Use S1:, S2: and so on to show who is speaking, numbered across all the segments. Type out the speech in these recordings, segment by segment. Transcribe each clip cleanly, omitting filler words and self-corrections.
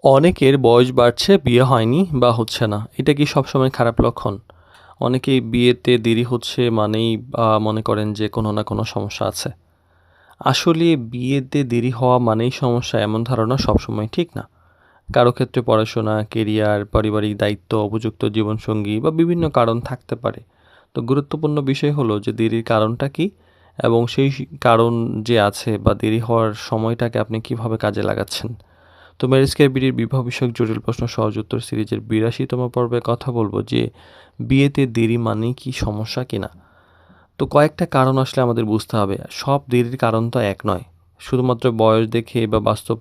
S1: অনেকের বয়স বাড়ছে, বিয়ে হয়নি বা হচ্ছে না। এটা কি সবসময় খারাপ লক্ষণ? অনেকেই বিয়েতে দেরি হচ্ছে মানেই মনে করেন যে কোনো না কোনো সমস্যা আছে। আসলে বিয়েতে দেরি হওয়া মানেই সমস্যা এমন ধারণা সবসময় ঠিক না। কারো ক্ষেত্রে পড়াশোনা, কেরিয়ার, পারিবারিক দায়িত্ব, উপযুক্ত জীবনসঙ্গী বা বিভিন্ন কারণ থাকতে পারে। তো গুরুত্বপূর্ণ বিষয় হলো যে দেরির কারণটা কী এবং সেই কারণ যে আছে বা দেরি হওয়ার সময়টাকে আপনি কিভাবে কাজে লাগাচ্ছেন। তো ম্যারেজ কেয়ার বিডির বিবাহ বিষয়ক জটিল প্রশ্ন সহজ উত্তর সিরিজের ৮২তম পর্বে কথা বলবো যে বিয়েতে দেরি মানেই কি সমস্যা কিনা। তো কয়েকটা কারণ আসলে আমাদের বুঝতে হবে। সব দেরির কারণ তো এক নয়। শুধুমাত্র বয়স দেখে বা বাস্তব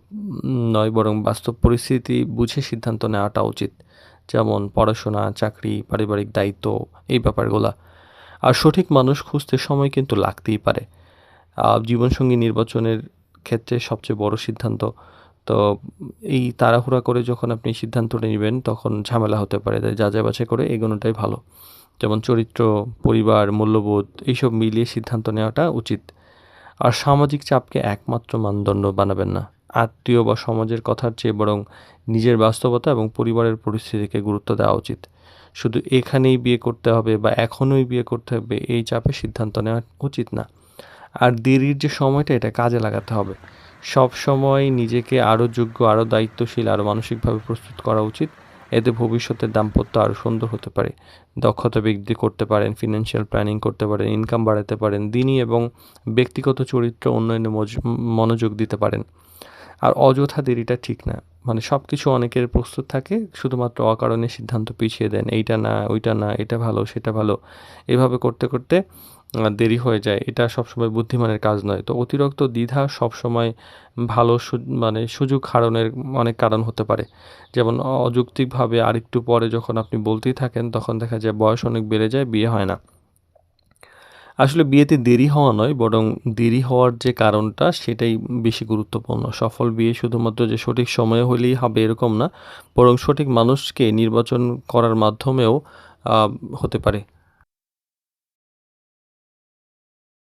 S1: নয়, বরং বাস্তব পরিস্থিতি বুঝে সিদ্ধান্ত নেওয়াটা উচিত। যেমন পড়াশোনা, চাকরি, পারিবারিক দায়িত্ব, এই ব্যাপারগুলা। আর সঠিক মানুষ খুঁজতে সময় কিন্তু লাগতেই পারে। জীবনসঙ্গী নির্বাচনের ক্ষেত্রে সবচেয়ে বড় সিদ্ধান্ত। তো এই তাড়াহুড়া করে যখন আপনি সিদ্ধান্তটা নিবেন তখন ঝামেলা হতে পারে। তাই যাচাই বাছাই করে এগোনোটাই ভালো। যেমন চরিত্র, পরিবার, মূল্যবোধ এইসব মিলিয়ে সিদ্ধান্ত নেওয়াটা উচিত। আর সামাজিক চাপকে একমাত্র মানদণ্ড বানাবেন না। আত্মীয় বা সমাজের কথার চেয়ে বরং নিজের বাস্তবতা এবং পরিবারের পরিস্থিতিকে গুরুত্ব দেওয়া উচিত। শুধু এখানেই বিয়ে করতে হবে বা এখনই বিয়ে করতে হবে এই চাপে সিদ্ধান্ত নেওয়া উচিত না। আর দেরির যে সময়টা এটা কাজে লাগাতে হবে। সবসময় নিজেকে আরও যোগ্য, আরও দায়িত্বশীল, আরও মানসিকভাবে প্রস্তুত করা উচিত। এতে ভবিষ্যতের দাম্পত্য আরও সুন্দর হতে পারে। দক্ষতা বৃদ্ধি করতে পারেন, ফিন্যান্সিয়াল প্ল্যানিং করতে পারেন, ইনকাম বাড়াতে পারেন, দিনই এবং ব্যক্তিগত চরিত্র উন্নয়নে মনোযোগ দিতে পারেন। আর অযথা দেরিটা ঠিক না। মানে সবকিছু অনেকের প্রস্তুত থাকে, শুধুমাত্র অকারণে সিদ্ধান্ত পিছিয়ে দেন। এইটা না, ওইটা না, এটা ভালো, সেটা ভালো। এভাবে করতে, করতে দেরি হয়ে যায়। এটা সবসময় বুদ্ধিমানের কাজ নয়। তো অতিরিক্ত দ্বিধা সবসময় ভালো মানে সুযোগ হারানোর অনেক কারণ হতে পারে। যেমন অযৌক্তিকভাবে আরেকটু পরে যখন আপনি বলতেই থাকেন, তখন দেখা যায় বয়স অনেক বেড়ে যায়, বিয়ে হয় না। আসলে বিয়েতে দেরি হওয়া নয়, বরং দেরি হওয়ার যে কারণটা সেটাই বেশি গুরুত্বপূর্ণ। সফল বিয়ে শুধুমাত্র যে সঠিক সময়ে হলেই হবে এরকম না, বরং সঠিক মানুষকে নির্বাচন করার মাধ্যমেও আ হতে পারে।